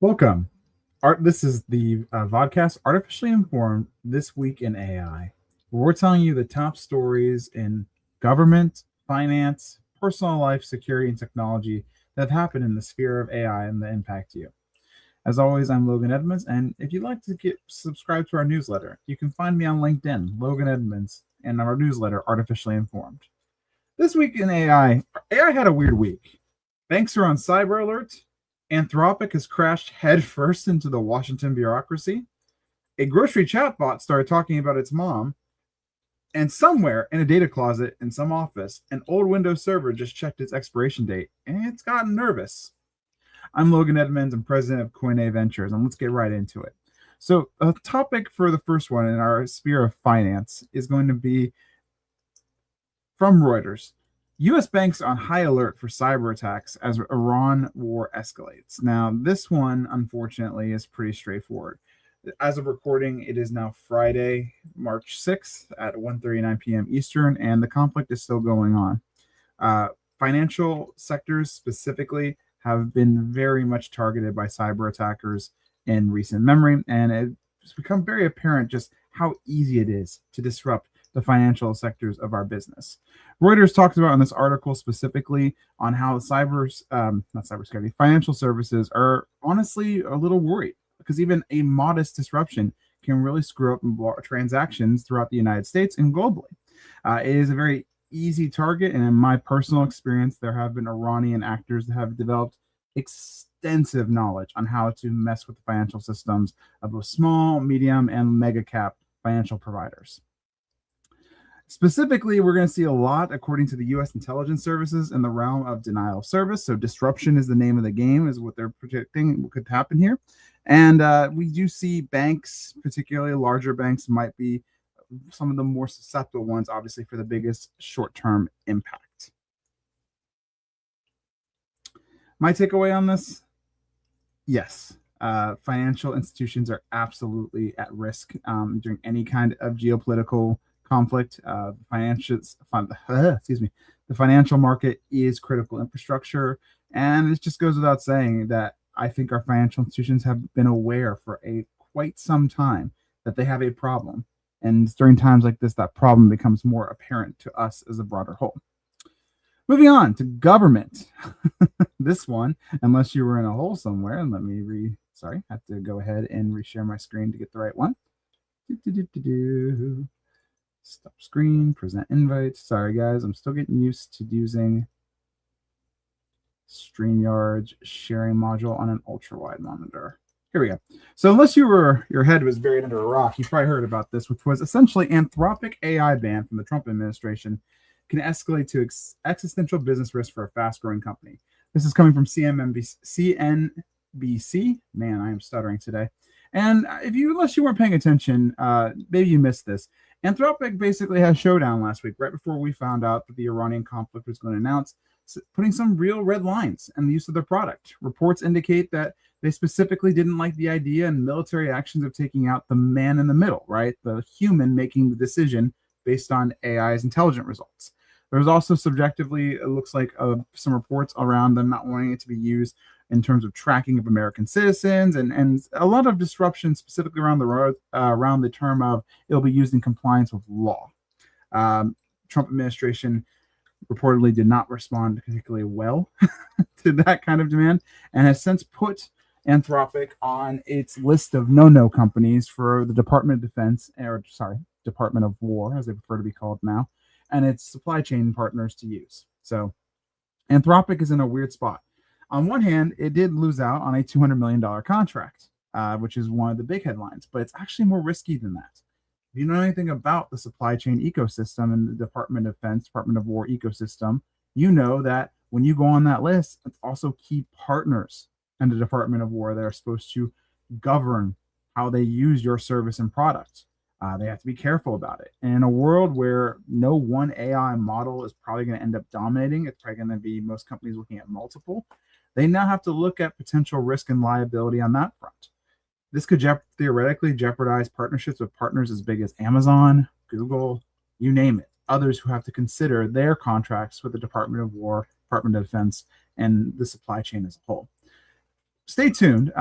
Welcome. This is the vodcast Artificially Informed This Week in AI, where we're telling you the top stories in government, finance, personal life, security, and technology that have happened in the sphere of AI and that impact you. As always, I'm Logan Edmonds, and if you'd like to get subscribed to our newsletter, you can find me on LinkedIn, Logan Edmonds, and our newsletter, Artificially Informed. This week in AI had a weird week. Banks are on cyber alert. Anthropic has crashed headfirst into the Washington bureaucracy. A grocery chatbot started talking about its mom. And somewhere in a data closet in some office, an old Windows server just checked its expiration date, and it's gotten nervous. I'm Logan Edmonds. I'm president of Coine Ventures, and let's get right into it. So, a topic for the first one in our sphere of finance is going to be from Reuters. U.S. banks on high alert for cyber attacks as Iran war escalates. Now, this one, unfortunately, is pretty straightforward. As of recording, it is now Friday, March 6th at 1:39 p.m. Eastern, and the conflict is still going on. Financial sectors specifically have been very much targeted by cyber attackers in recent memory, and it's become very apparent just how easy it is to disrupt the financial sectors of our business. Reuters talks about in this article specifically on how financial services are honestly a little worried because even a modest disruption can really screw up transactions throughout the United States and globally. It is a very easy target, and in my personal experience, there have been Iranian actors that have developed extensive knowledge on how to mess with the financial systems of both small, medium, and mega cap financial providers. Specifically, we're going to see a lot, according to the U.S. intelligence services, in the realm of denial of service. So disruption is the name of the game, is what they're predicting could happen here. And we do see banks, particularly larger banks, might be some of the more susceptible ones, obviously, for the biggest short-term impact. My takeaway on this? Yes. Financial institutions are absolutely at risk during any kind of geopolitical conflict. The financial market is critical infrastructure, and it just goes without saying that I think our financial institutions have been aware for quite some time that they have a problem, and during times like this, that problem becomes more apparent to us as a broader whole. Moving on to government. This one, unless you were in a hole somewhere, and let me have to go ahead and reshare my screen to get the right one. Stop screen, present invite. Sorry, guys, I'm still getting used to using StreamYard's sharing module on an ultra-wide monitor. Here we go. So unless your head was buried under a rock, you probably heard about this, which was essentially Anthropic AI ban from the Trump administration can escalate to existential business risk for a fast-growing company. This is coming from CNBC. Man, I am stuttering today. And unless you weren't paying attention, maybe you missed this. Anthropic basically had a showdown last week, right before we found out that the Iranian conflict was going to announce, putting some real red lines in the use of their product. Reports indicate that they specifically didn't like the idea and military actions of taking out the man in the middle, right? The human making the decision based on AI's intelligent results. There's also subjectively, it looks like some reports around them not wanting it to be used in terms of tracking of American citizens, and a lot of disruption specifically around the term of it'll be used in compliance with law. Trump administration reportedly did not respond particularly well to that kind of demand, and has since put Anthropic on its list of no-no companies for the Department of Defense, Department of War, as they prefer to be called now, and its supply chain partners to use. So Anthropic is in a weird spot. On one hand, it did lose out on a $200 million contract, which is one of the big headlines, but it's actually more risky than that. If you know anything about the supply chain ecosystem and the Department of Defense, Department of War ecosystem, you know that when you go on that list, it's also key partners in the Department of War that are supposed to govern how they use your service and product. They have to be careful about it. And in a world where no one AI model is probably going to end up dominating, it's probably going to be most companies looking at multiple. They now have to look at potential risk and liability on that front. This could theoretically jeopardize partnerships with partners as big as Amazon, Google, you name it. Others who have to consider their contracts with the Department of War, Department of Defense, and the supply chain as a whole. stay tuned.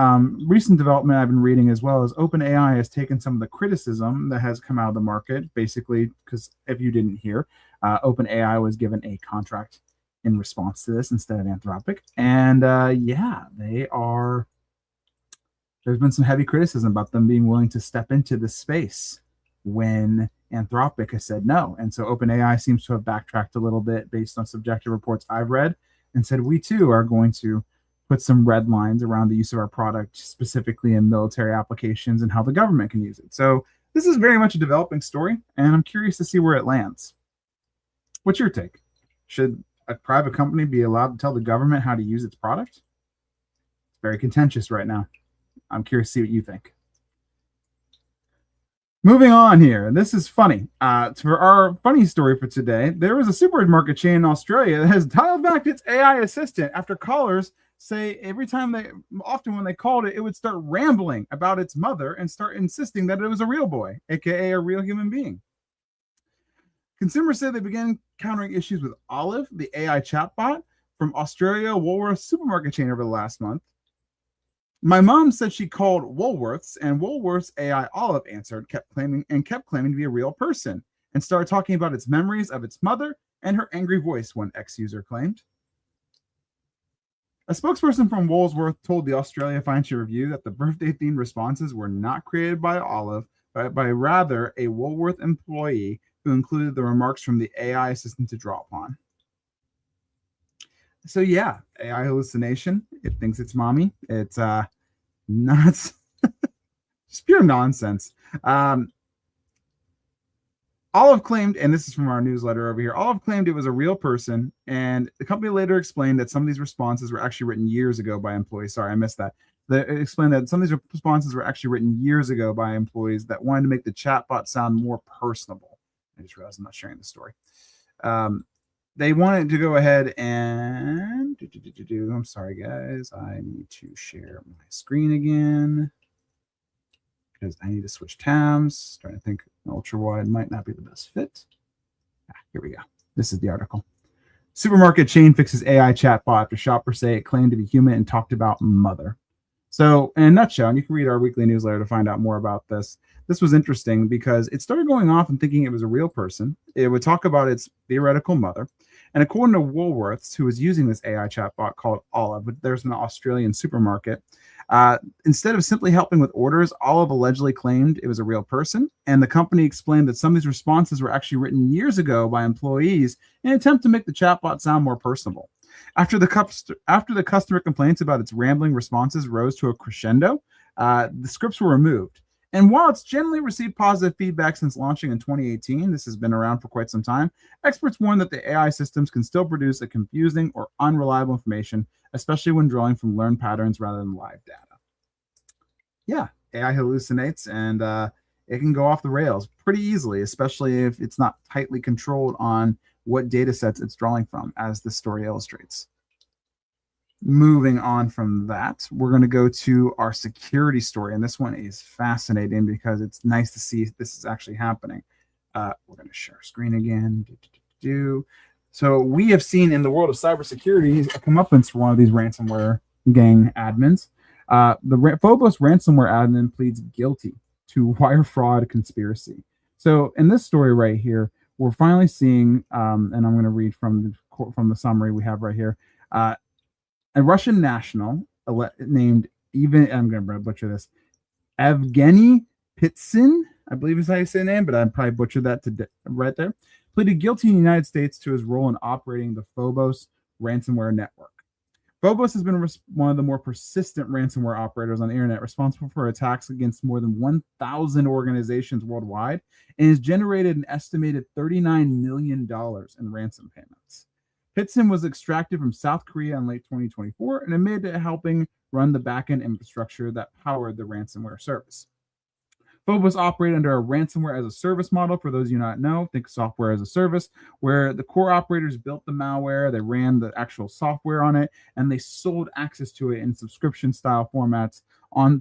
Recent development I've been reading as well is OpenAI has taken some of the criticism that has come out of the market, basically, because if you didn't hear, OpenAI was given a contract in response to this instead of Anthropic. And yeah, there's been some heavy criticism about them being willing to step into this space when Anthropic has said no. And so OpenAI seems to have backtracked a little bit based on subjective reports I've read and said, we too are going to put some red lines around the use of our product, specifically in military applications and how the government can use it. So this is very much a developing story, and I'm curious to see where it lands. What's your take? Should a private company be allowed to tell the government how to use its product? It's very contentious right now. I'm curious to see what you think. Moving on here, this is funny. For our funny story for today, there was a supermarket chain in Australia that has dialed back its AI assistant after callers say often when they called it, it would start rambling about its mother and start insisting that it was a real boy, aka a real human being. Consumers say they began encountering issues with Olive, the AI chatbot from Australia Woolworths supermarket chain over the last month. My mom said she called Woolworths, and Woolworths AI Olive answered, kept claiming to be a real person, and started talking about its memories of its mother and her angry voice, one ex-user claimed. A spokesperson from Woolworths told the Australia Financial Review that the birthday-themed responses were not created by Olive, but by rather a Woolworth employee who included the remarks from the AI assistant to draw upon. So yeah, AI hallucination. It thinks it's mommy. It's nuts. Just pure nonsense. Olive claimed, and this is from our newsletter over here, Olive claimed it was a real person, and the company later explained that some of these responses were actually written years ago by employees. Sorry, I missed that. They explained that some of these responses were actually written years ago by employees that wanted to make the chatbot sound more personable. I just realized I'm not sharing the story. They wanted to go ahead and I'm sorry, guys. I need to share my screen again because I need to switch tabs. Trying to think ultra wide might not be the best fit. Here we go. This is the article. Supermarket chain fixes AI chatbot after shoppers say it claimed to be human and talked about mother. So in a nutshell, and you can read our weekly newsletter to find out more about this. This was interesting because it started going off and thinking it was a real person. It would talk about its theoretical mother. And according to Woolworths, who was using this AI chatbot called Olive, but there's an Australian supermarket, instead of simply helping with orders, Olive allegedly claimed it was a real person. And the company explained that some of these responses were actually written years ago by employees in an attempt to make the chatbot sound more personable. After the customer complaints about its rambling responses rose to a crescendo, the scripts were removed. And while it's generally received positive feedback since launching in 2018, this has been around for quite some time, experts warn that the AI systems can still produce a confusing or unreliable information, especially when drawing from learned patterns rather than live data. Yeah, AI hallucinates, and it can go off the rails pretty easily, especially if it's not tightly controlled on what data sets it's drawing from, as this story illustrates. Moving on from that, we're going to go to our security story. And this one is fascinating because it's nice to see this is actually happening. We're going to share our screen again. So we have seen in the world of cybersecurity a comeuppance for one of these ransomware gang admins. The Phobos ransomware admin pleads guilty to wire fraud conspiracy. So in this story right here, we're finally seeing, and I'm going to read from the summary we have right here, a Russian national named, I'm going to butcher this, Evgeny Pitsin, I believe is how you say the name, but I probably butchered that right there, pleaded guilty in the United States to his role in operating the Phobos ransomware network. Phobos has been one of the more persistent ransomware operators on the internet, responsible for attacks against more than 1,000 organizations worldwide, and has generated an estimated $39 million in ransom payments. Pitson was extracted from South Korea in late 2024 and admitted to helping run the backend infrastructure that powered the ransomware service. Phobos operated under a ransomware as a service model. For those of you not know, think software as a service, where the core operators built the malware, they ran the actual software on it, and they sold access to it in subscription-style formats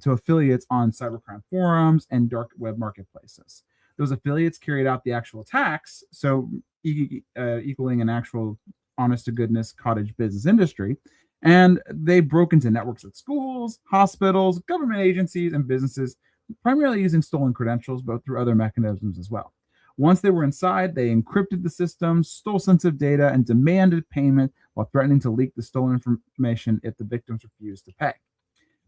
to affiliates on cybercrime forums and dark web marketplaces. Those affiliates carried out the actual attacks, so equaling an actual honest-to-goodness cottage business industry, and they broke into networks at schools, schools, hospitals, government agencies, and businesses, primarily using stolen credentials, but through other mechanisms as well. Once they were inside, they encrypted the system, stole sensitive data, and demanded payment while threatening to leak the stolen information if the victims refused to pay.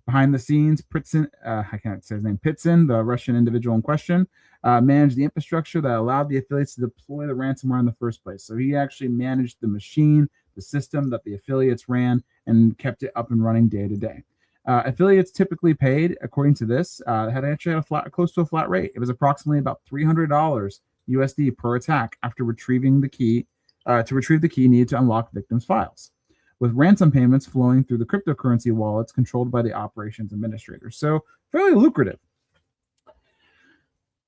Behind the scenes, Pritsin, I can't say his name, Pitsin, the Russian individual in question, managed the infrastructure that allowed the affiliates to deploy the ransomware in the first place. So he actually managed the machine, the system that the affiliates ran, and kept it up and running day to day. Affiliates typically paid, according to this, had actually close to a flat rate. It was approximately about $300 USD per attack after retrieving the key to retrieve the key needed to unlock victims' files, with ransom payments flowing through the cryptocurrency wallets controlled by the operations administrators. So fairly lucrative.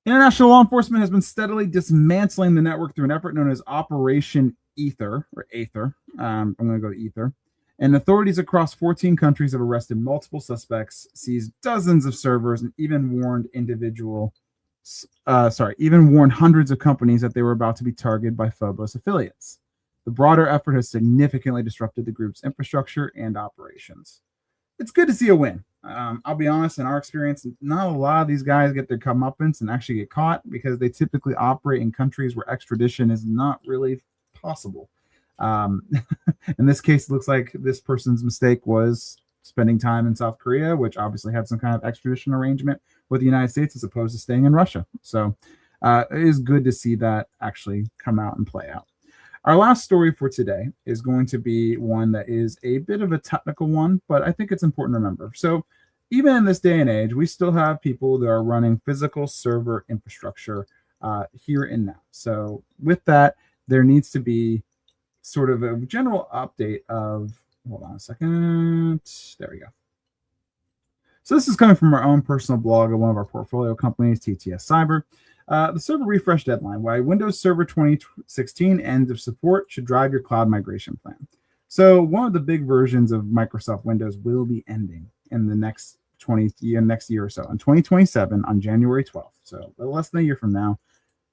International law enforcement has been steadily dismantling the network through an effort known as Operation Ether, or Aether. I'm going to go to Ether. And authorities across 14 countries have arrested multiple suspects, seized dozens of servers, and even warned hundreds of companies that they were about to be targeted by Phobos affiliates. The broader effort has significantly disrupted the group's infrastructure and operations. It's good to see a win. I'll be honest, in our experience, not a lot of these guys get their comeuppance and actually get caught because they typically operate in countries where extradition is not really possible. In this case, it looks like this person's mistake was spending time in South Korea, which obviously had some kind of extradition arrangement with the United States as opposed to staying in Russia. So it is good to see that actually come out and play out. Our last story for today is going to be one that is a bit of a technical one, but I think it's important to remember. So even in this day and age, we still have people that are running physical server infrastructure here and now. So with that, there needs to be sort of a general update of, hold on a second, there we go. So this is coming from our own personal blog of one of our portfolio companies, TTS Cyber. The server refresh deadline, why Windows Server 2016 end of support should drive your cloud migration plan. So one of the big versions of Microsoft Windows will be ending in the next year or so. In 2027, on January 12th, so less than a year from now,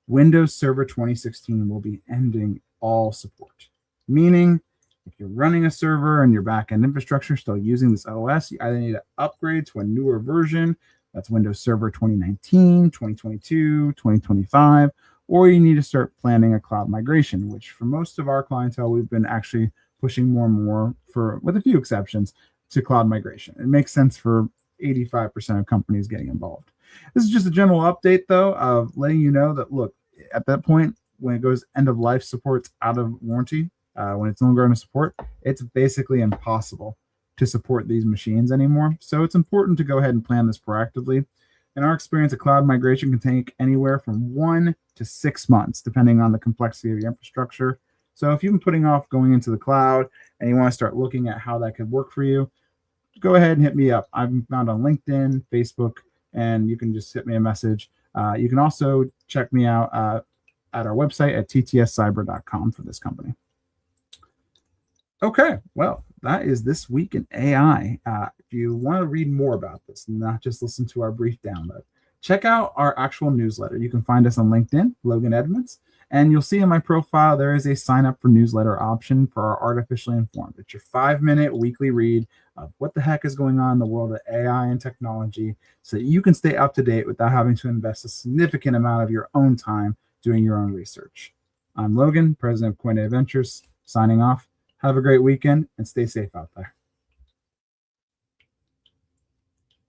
Windows Server 2016 will be ending all support. Meaning, if you're running a server and your backend infrastructure still using this OS, you either need to upgrade to a newer version, that's Windows Server 2019, 2022, 2025, or you need to start planning a cloud migration, which for most of our clientele, we've been actually pushing more and more, with a few exceptions, to cloud migration. It makes sense for 85% of companies getting involved. This is just a general update, though, of letting you know that, look, at that point, when it goes end of life, support's out of warranty, when it's no longer under support, it's basically impossible to support these machines anymore. So it's important to go ahead and plan this proactively. In our experience, a cloud migration can take anywhere from 1 to 6 months, depending on the complexity of your infrastructure. So if you've been putting off going into the cloud and you want to start looking at how that could work for you, go ahead and hit me up. I'm found on LinkedIn, Facebook, and you can just hit me a message. You can also check me out at our website at ttscyber.com for this company. Okay, well, that is This Week in AI. If you want to read more about this, not just listen to our brief download, check out our actual newsletter. You can find us on LinkedIn, Logan Edmonds, and you'll see in my profile there is a sign up for newsletter option for our Artificially Informed. It's your 5-minute weekly read of what the heck is going on in the world of AI and technology so that you can stay up to date without having to invest a significant amount of your own time doing your own research. I'm Logan, president of Coin Ventures, signing off. Have a great weekend and stay safe out there.